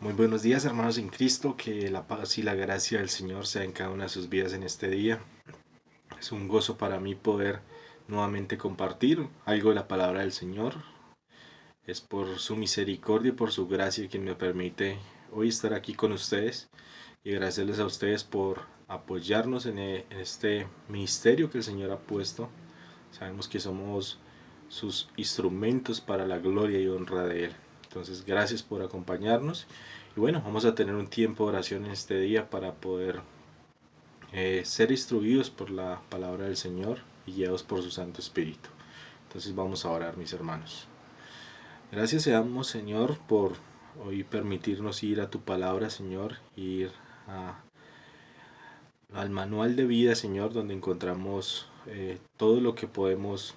Muy buenos días, hermanos en Cristo, que la paz y la gracia del Señor sea en cada una de sus vidas en este día. Es un gozo para mí poder nuevamente compartir algo de la palabra del Señor. Es por su misericordia y por su gracia quien me permite hoy estar aquí con ustedes y agradecerles a ustedes por apoyarnos en este ministerio que el Señor ha puesto. Sabemos que somos sus instrumentos para la gloria y honra de Él. Entonces, gracias por acompañarnos. Y bueno, vamos a tener un tiempo de oración en este día para poder ser instruidos por la palabra del Señor y guiados por su Santo Espíritu. Entonces vamos a orar, mis hermanos. Gracias seamos, Señor, por hoy permitirnos ir a tu palabra, Señor, ir a, al manual de vida, Señor, donde encontramos todo lo que podemos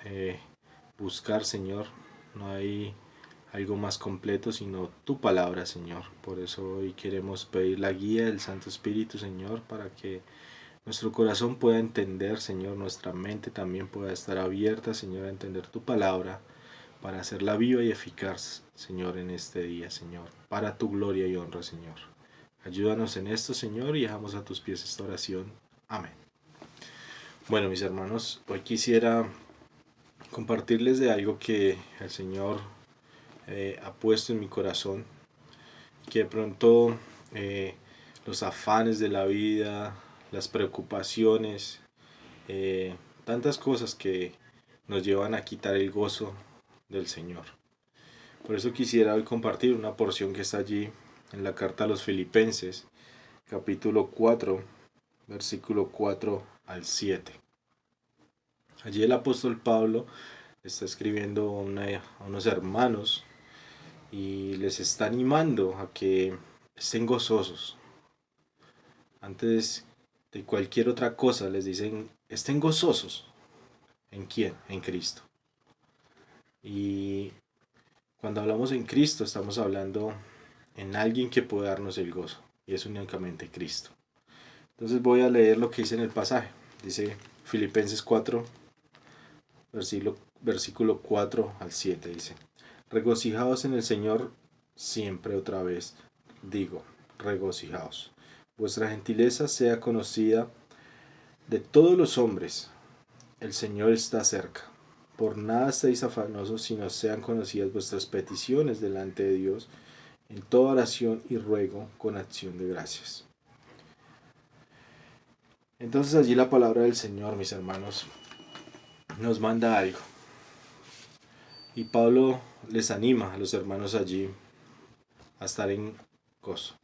eh, buscar, Señor. No hay algo más completo sino tu palabra, Señor. Por eso hoy queremos pedir la guía del Santo Espíritu, Señor, para que nuestro corazón pueda entender, Señor, nuestra mente también pueda estar abierta, Señor, a entender tu palabra, para hacerla viva y eficaz, Señor, en este día, Señor, para tu gloria y honra, Señor. Ayúdanos en esto, Señor, y dejamos a tus pies esta oración. Amén. Bueno, mis hermanos, hoy quisiera compartirles de algo que el Señor ha puesto en mi corazón, que de pronto eh, los afanes de la vida, las preocupaciones, tantas cosas que nos llevan a quitar el gozo del Señor. Por eso quisiera hoy compartir una porción que está allí en la carta a los Filipenses, capítulo 4, versículo 4 al 7. Allí el apóstol Pablo está escribiendo a unos hermanos y les está animando a que estén gozosos. Antes de cualquier otra cosa les dicen, estén gozosos. ¿En quién? En Cristo. Y cuando hablamos en Cristo estamos hablando en alguien que puede darnos el gozo. Y es únicamente Cristo. Entonces voy a leer lo que dice en el pasaje. Dice Filipenses 4, versículo 4 al 7. Dice, regocijaos en el Señor siempre otra vez. Digo, regocijaos. Vuestra gentileza sea conocida de todos los hombres. El Señor está cerca. Por nada estéis afanosos, sino sean conocidas vuestras peticiones delante de Dios en toda oración y ruego con acción de gracias. Entonces allí la palabra del Señor, mis hermanos, nos manda algo. Y Pablo les anima a los hermanos allí a estar en gozo.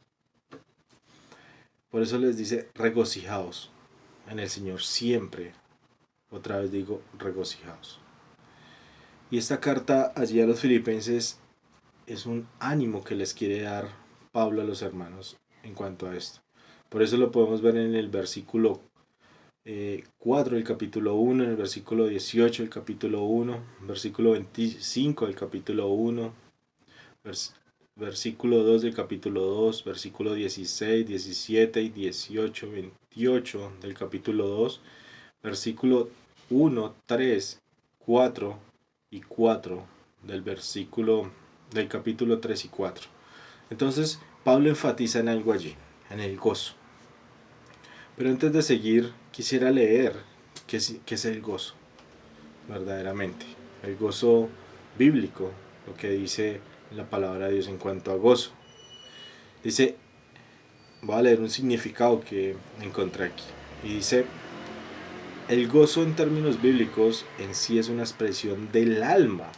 Por eso les dice, regocijaos en el Señor siempre. Otra vez digo, regocijaos. Y esta carta allí a los filipenses es un ánimo que les quiere dar Pablo a los hermanos en cuanto a esto. Por eso lo podemos ver en el versículo 4 del capítulo 1, en el versículo 18 del capítulo 1, versículo 25 del capítulo 1, versículo 2 del capítulo 2, versículo 16, 17 y 18, 28 del capítulo 2, versículo 1, 3, 4 y 4 del versículo del capítulo 3 y 4. Entonces, Pablo enfatiza en algo allí, en el gozo. Pero antes de seguir, quisiera leer qué es el gozo, verdaderamente. El gozo bíblico, lo que dice la palabra de Dios en cuanto a gozo. Dice, voy a leer un significado que encontré aquí. Y dice, el gozo en términos bíblicos en sí es una expresión del alma,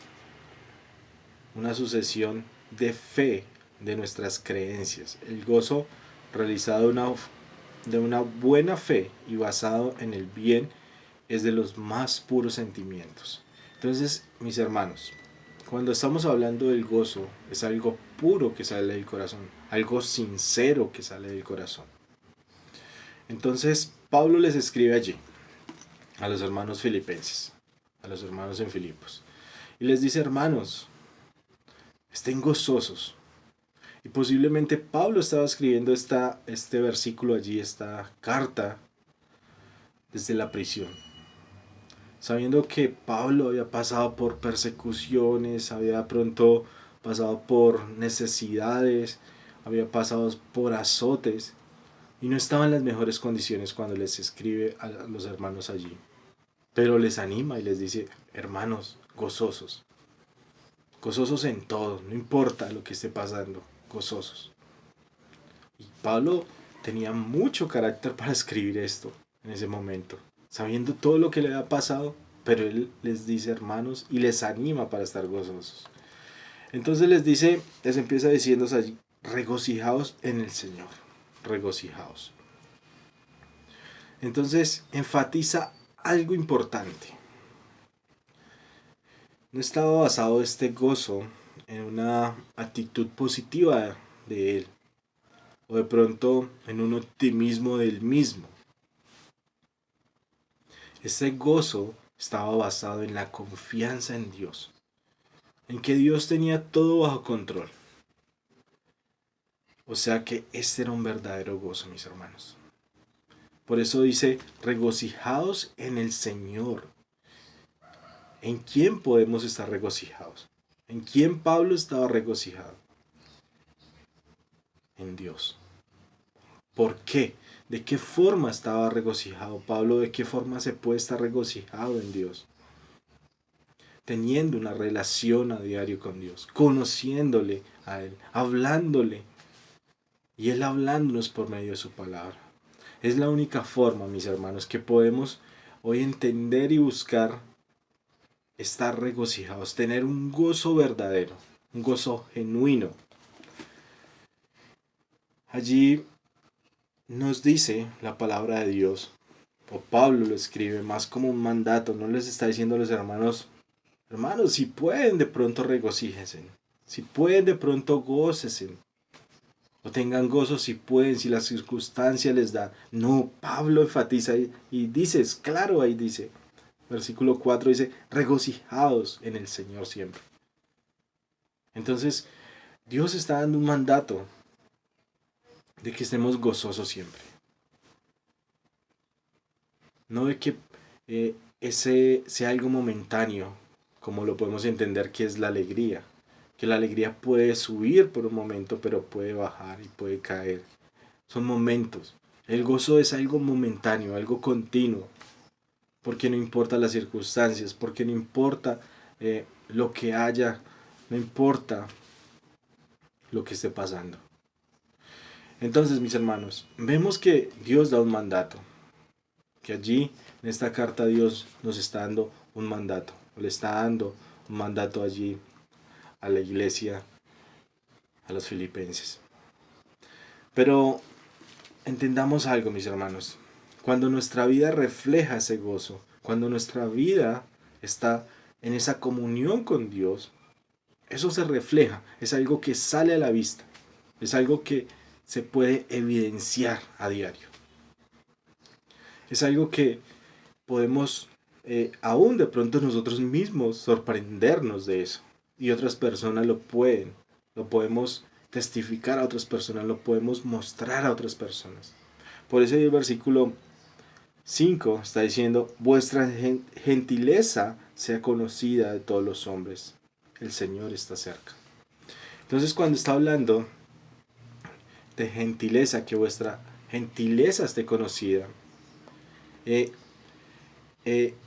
una sucesión de fe de nuestras creencias. El gozo realizado de una buena fe y basado en el bien es de los más puros sentimientos. Entonces, mis hermanos, cuando estamos hablando del gozo, es algo puro que sale del corazón, algo sincero que sale del corazón. Entonces, Pablo les escribe allí a los hermanos filipenses, a los hermanos en Filipos, y les dice, hermanos, estén gozosos. Y posiblemente Pablo estaba escribiendo este versículo allí, esta carta, desde la prisión. Sabiendo que Pablo había pasado por persecuciones, había pronto pasado por necesidades, había pasado por azotes y no estaba en las mejores condiciones cuando les escribe a los hermanos allí. Pero les anima y les dice, hermanos, gozosos. Gozosos en todo, no importa lo que esté pasando, gozosos. Y Pablo tenía mucho carácter para escribir esto en ese momento, sabiendo todo lo que le había pasado, pero él les dice hermanos y les anima para estar gozosos. Entonces les dice, les empieza diciendo allí, regocijaos en el Señor, regocijaos. Entonces enfatiza algo importante. No estaba basado este gozo en una actitud positiva de él, o de pronto en un optimismo del mismo. Ese gozo estaba basado en la confianza en Dios, en que Dios tenía todo bajo control. O sea que este era un verdadero gozo, mis hermanos. Por eso dice, regocijaos en el Señor. ¿En quién podemos estar regocijados? ¿En quién Pablo estaba regocijado? En Dios. ¿Por qué? ¿De qué forma estaba regocijado Pablo? ¿De qué forma se puede estar regocijado en Dios? Teniendo una relación a diario con Dios, conociéndole a Él, hablándole, y Él hablándonos por medio de su palabra. Es la única forma, mis hermanos, que podemos hoy entender y buscar estar regocijados, tener un gozo verdadero, un gozo genuino. Allí nos dice la palabra de Dios, o Pablo lo escribe más como un mandato, no les está diciendo a los hermanos, hermanos, si pueden de pronto regocíjense, si pueden de pronto gócesen, o tengan gozo si pueden, si las circunstancias les dan. No, Pablo enfatiza y dice, es claro, ahí dice, versículo 4 dice, regocijaos en el Señor siempre. Entonces, Dios está dando un mandato de que estemos gozosos siempre. No de que ese sea algo momentáneo, como lo podemos entender que es la alegría. Que la alegría puede subir por un momento, pero puede bajar y puede caer. Son momentos. El gozo es algo momentáneo, algo continuo. Porque no importa las circunstancias, porque no importa lo que haya, no importa lo que esté pasando. Entonces, mis hermanos, vemos que Dios da un mandato. Que allí, en esta carta, Dios nos está dando un mandato. Le está dando un mandato allí a la iglesia, a los filipenses. Pero entendamos algo, mis hermanos. Cuando nuestra vida refleja ese gozo, cuando nuestra vida está en esa comunión con Dios, eso se refleja, es algo que sale a la vista, es algo que se puede evidenciar a diario. Es algo que podemos aún de pronto nosotros mismos sorprendernos de eso. Y otras personas lo podemos testificar a otras personas, lo podemos mostrar a otras personas. Por eso el versículo 5 está diciendo, vuestra gentileza sea conocida de todos los hombres. El Señor está cerca. Entonces cuando está hablando de gentileza, que vuestra gentileza esté conocida,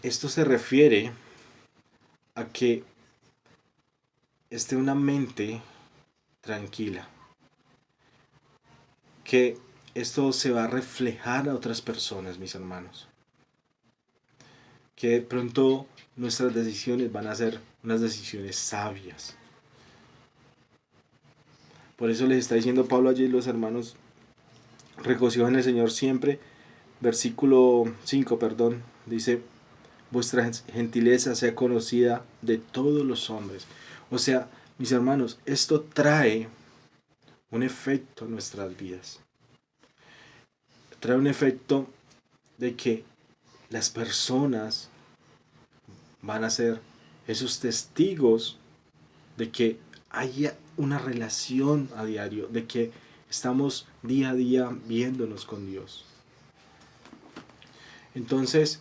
esto se refiere a que esté una mente tranquila, que esto se va a reflejar a otras personas, mis hermanos, que de pronto nuestras decisiones van a ser unas decisiones sabias. Por eso les está diciendo Pablo allí, los hermanos, regocijan en el Señor siempre. Versículo 5, dice, vuestra gentileza sea conocida de todos los hombres. O sea, mis hermanos, esto trae un efecto en nuestras vidas. Trae un efecto de que las personas van a ser esos testigos de que haya una relación a diario, de que estamos día a día viéndonos con Dios. Entonces,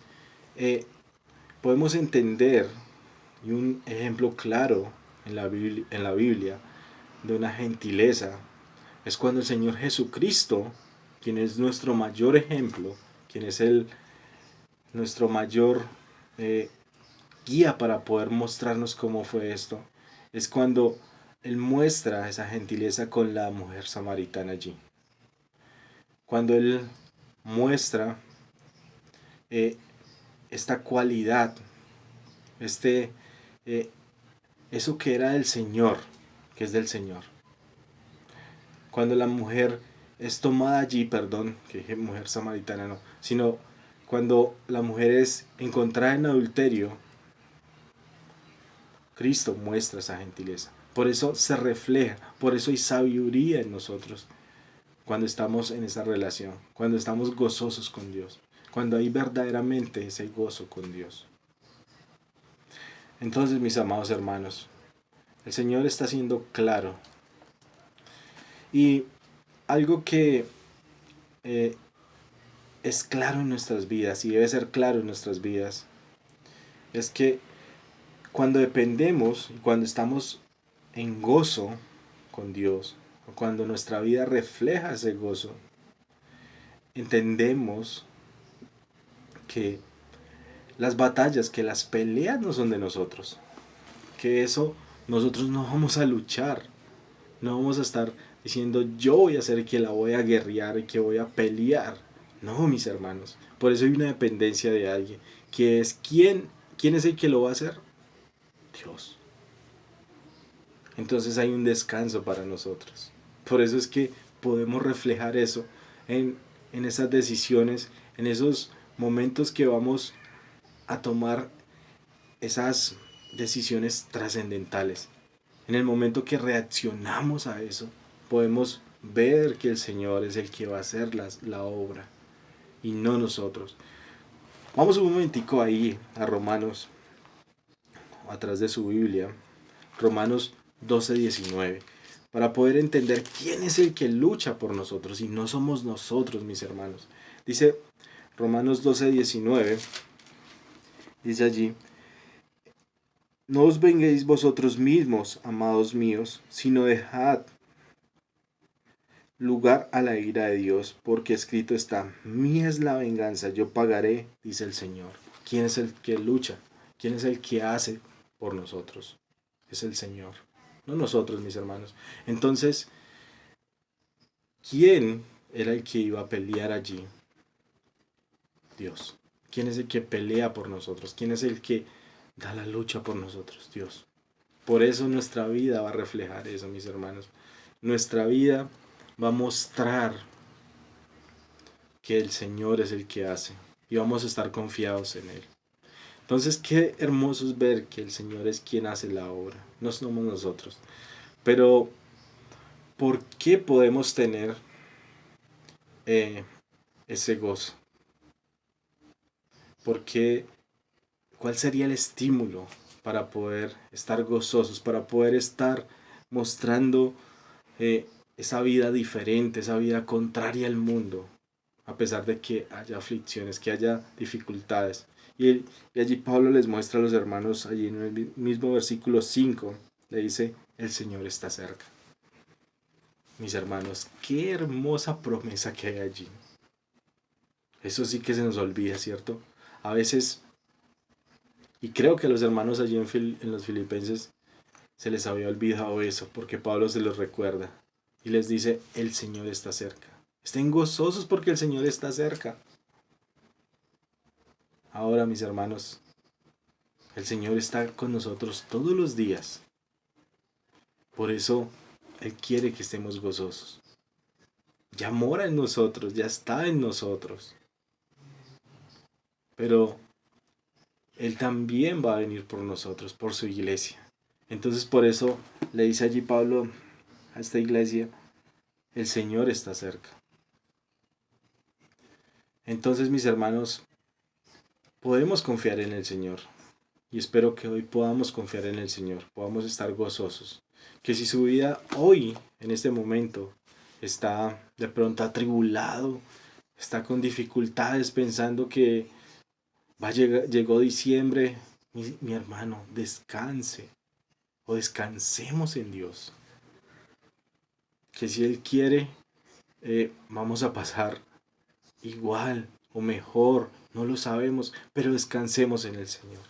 podemos entender, y un ejemplo claro en la Biblia de una gentileza, Es cuando el Señor Jesucristo, quien es nuestro mayor ejemplo, quien es nuestro mayor eh, guía para poder mostrarnos cómo fue esto, es cuando Él muestra esa gentileza con la mujer samaritana allí. Cuando Él muestra eh, esta cualidad, este, eh, eso que era del Señor, que es del Señor. Cuando la mujer es tomada allí, perdón, que dije mujer samaritana no, sino cuando la mujer es encontrada en adulterio, Cristo muestra esa gentileza. Por eso se refleja, por eso hay sabiduría en nosotros cuando estamos en esa relación, cuando estamos gozosos con Dios, cuando hay verdaderamente ese gozo con Dios. Entonces, mis amados hermanos, el Señor está siendo claro. Y algo que eh, es claro en nuestras vidas y debe ser claro en nuestras vidas es que cuando dependemos y cuando estamos en gozo con Dios, o cuando nuestra vida refleja ese gozo, entendemos que las batallas, que las peleas no son de nosotros, que eso nosotros no vamos a luchar, no vamos a estar diciendo yo voy a ser el que la voy a guerrear y que voy a pelear. No, mis hermanos, por eso hay una dependencia de alguien, que es quién es el que lo va a hacer, Dios. Entonces hay un descanso para nosotros. Por eso es que podemos reflejar eso en, en esas decisiones, en esos momentos que vamos a tomar esas decisiones trascendentales. En el momento que reaccionamos a eso, podemos ver que el Señor es el que va a hacer la obra y no nosotros. Vamos un momentico ahí a Romanos, atrás de su Biblia, Romanos 12:19, para poder entender quién es el que lucha por nosotros y no somos nosotros, mis hermanos. Dice Romanos 12:19, dice allí, no os venguéis vosotros mismos, amados míos, sino dejad lugar a la ira de Dios, porque escrito está, mía es la venganza, yo pagaré, dice el Señor. ¿Quién es el que lucha? ¿Quién es el que hace por nosotros? Es el Señor, no nosotros, mis hermanos. Entonces, ¿quién era el que iba a pelear allí? Dios. ¿Quién es el que pelea por nosotros? ¿Quién es el que da la lucha por nosotros? Dios. Por eso nuestra vida va a reflejar eso, mis hermanos. Nuestra vida va a mostrar que el Señor es el que hace y vamos a estar confiados en Él. Entonces, qué hermoso es ver que el Señor es quien hace la obra, no somos nosotros. Pero, ¿por qué podemos tener eh, ese gozo? ¿Por qué? ¿Cuál sería el estímulo para poder estar gozosos, para poder estar mostrando esa vida diferente, esa vida contraria al mundo, a pesar de que haya aflicciones, que haya dificultades? Y allí Pablo les muestra a los hermanos, allí en el mismo versículo 5, le dice, el Señor está cerca. Mis hermanos, qué hermosa promesa que hay allí. Eso sí que se nos olvida, ¿cierto? A veces, y creo que a los hermanos allí en los filipenses se les había olvidado eso, porque Pablo se los recuerda y les dice, el Señor está cerca. Estén gozosos porque el Señor está cerca. Ahora, mis hermanos, el Señor está con nosotros todos los días. Por eso Él quiere que estemos gozosos. Ya mora en nosotros, ya está en nosotros. Pero Él también va a venir por nosotros, por su iglesia. Entonces por eso le dice allí Pablo a esta iglesia, el Señor está cerca. Entonces, mis hermanos, podemos confiar en el Señor. Y espero que hoy podamos confiar en el Señor, podamos estar gozosos. Que si su vida hoy, en este momento, está de pronto atribulado, está con dificultades pensando que llegó diciembre, mi hermano, descanse o descansemos en Dios. que si Él quiere, vamos a pasar igual o mejor, no lo sabemos, pero descansemos en el Señor.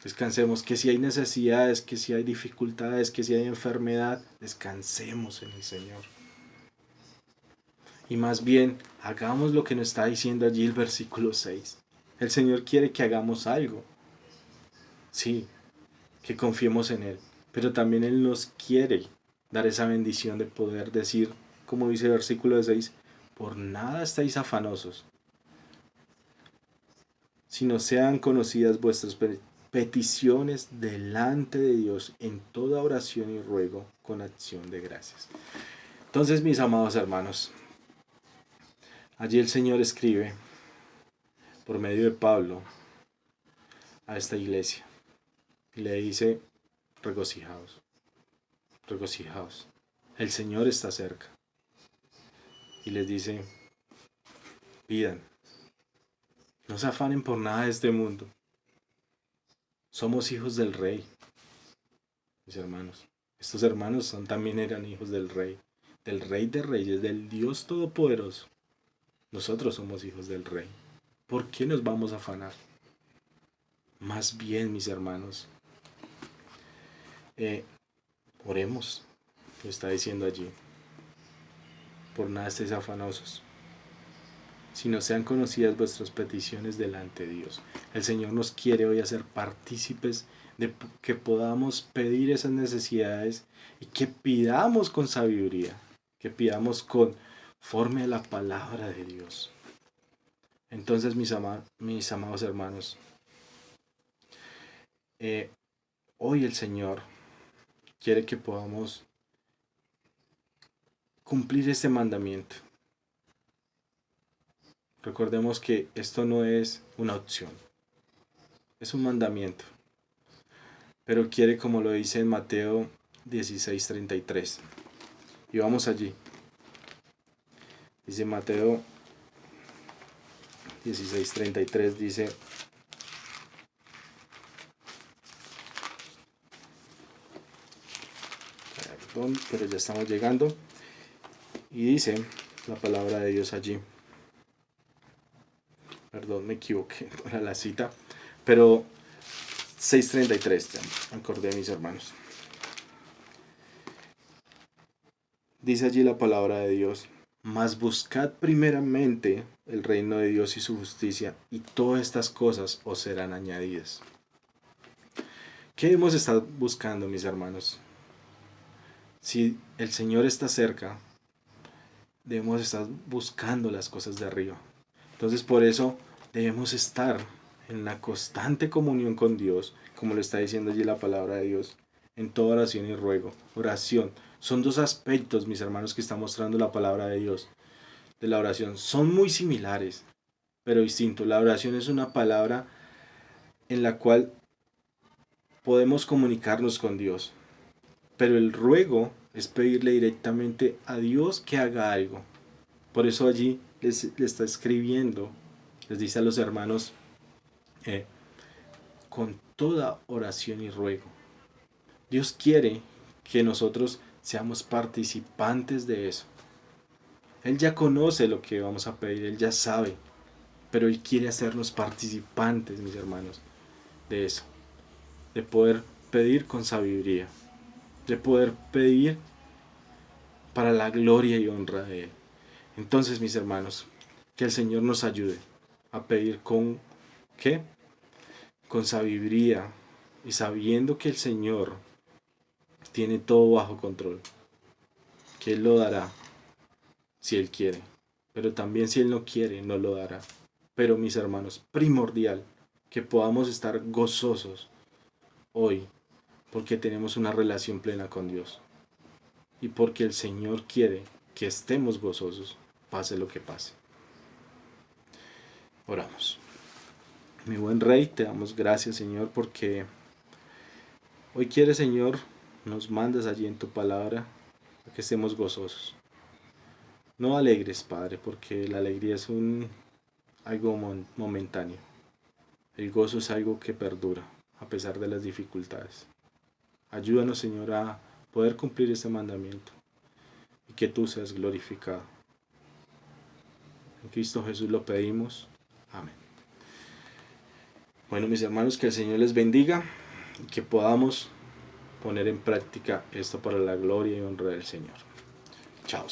Descansemos, que si hay necesidades, que si hay dificultades, que si hay enfermedad, descansemos en el Señor. Y más bien, hagamos lo que nos está diciendo allí el versículo 6. El Señor quiere que hagamos algo. Sí, que confiemos en Él. Pero también Él nos quiere dar esa bendición de poder decir, como dice el versículo 6, por nada estáis afanosos, sino sean conocidas vuestras peticiones delante de Dios en toda oración y ruego con acción de gracias. Entonces, mis amados hermanos, allí el Señor escribe por medio de Pablo a esta iglesia y le dice, regocijaos, regocijaos, el Señor está cerca. Y les dice, pidan, no se afanen por nada de este mundo. Somos hijos del Rey, mis hermanos. Estos hermanos también eran hijos del Rey de Reyes, del Dios Todopoderoso. Nosotros somos hijos del Rey. ¿Por qué nos vamos a afanar? Más bien, mis hermanos, oremos, lo está diciendo allí. Por nada estéis afanosos, sino sean conocidas vuestras peticiones delante de Dios. El Señor nos quiere hoy hacer partícipes de que podamos pedir esas necesidades y que pidamos con sabiduría, que pidamos conforme a la palabra de Dios. Entonces, mis amados hermanos, hoy el Señor quiere que podamos cumplir este mandamiento. Recordemos que esto no es una opción, es un mandamiento. Pero quiere, como lo dice en Mateo 16:33. Y vamos allí. Dice Mateo 16:33, dice, perdón, pero ya estamos llegando. Y dice la palabra de Dios allí. Perdón, me equivoqué, no era la cita. Pero 6:33, ya me acordé, mis hermanos. Dice allí la palabra de Dios. Mas buscad primeramente el reino de Dios y su justicia, y todas estas cosas os serán añadidas. ¿Qué debemos estar buscando, mis hermanos? Si el Señor está cerca, debemos estar buscando las cosas de arriba. Entonces, por eso debemos estar en una constante comunión con Dios, como lo está diciendo allí la palabra de Dios, en toda oración y ruego. Oración. Son dos aspectos, mis hermanos, que está mostrando la palabra de Dios, de la oración. Son muy similares, pero distintos. La oración es una palabra en la cual podemos comunicarnos con Dios, pero el ruego es pedirle directamente a Dios que haga algo. Por eso allí les está escribiendo, les dice a los hermanos, con toda oración y ruego. Dios quiere que nosotros seamos participantes de eso. Él ya conoce lo que vamos a pedir, Él ya sabe, pero Él quiere hacernos participantes, mis hermanos, de eso, de poder pedir con sabiduría, de poder pedir para la gloria y honra de Él. Entonces, mis hermanos, que el Señor nos ayude a pedir con ¿qué? Con sabiduría y sabiendo que el Señor tiene todo bajo control, que Él lo dará si Él quiere, pero también si Él no quiere, no lo dará. Pero mis hermanos, primordial que podamos estar gozosos hoy porque tenemos una relación plena con Dios y porque el Señor quiere que estemos gozosos, pase lo que pase. Oramos. Mi buen Rey, te damos gracias, Señor, porque hoy quieres, Señor, nos mandas allí en tu palabra a que estemos gozosos. No alegres, Padre, porque la alegría es algo momentáneo. El gozo es algo que perdura a pesar de las dificultades. Ayúdanos, Señor, a poder cumplir este mandamiento. y que tú seas glorificado. En Cristo Jesús lo pedimos. Amén. Bueno, mis hermanos, que el Señor les bendiga y que podamos poner en práctica esto para la gloria y honra del Señor. Chao.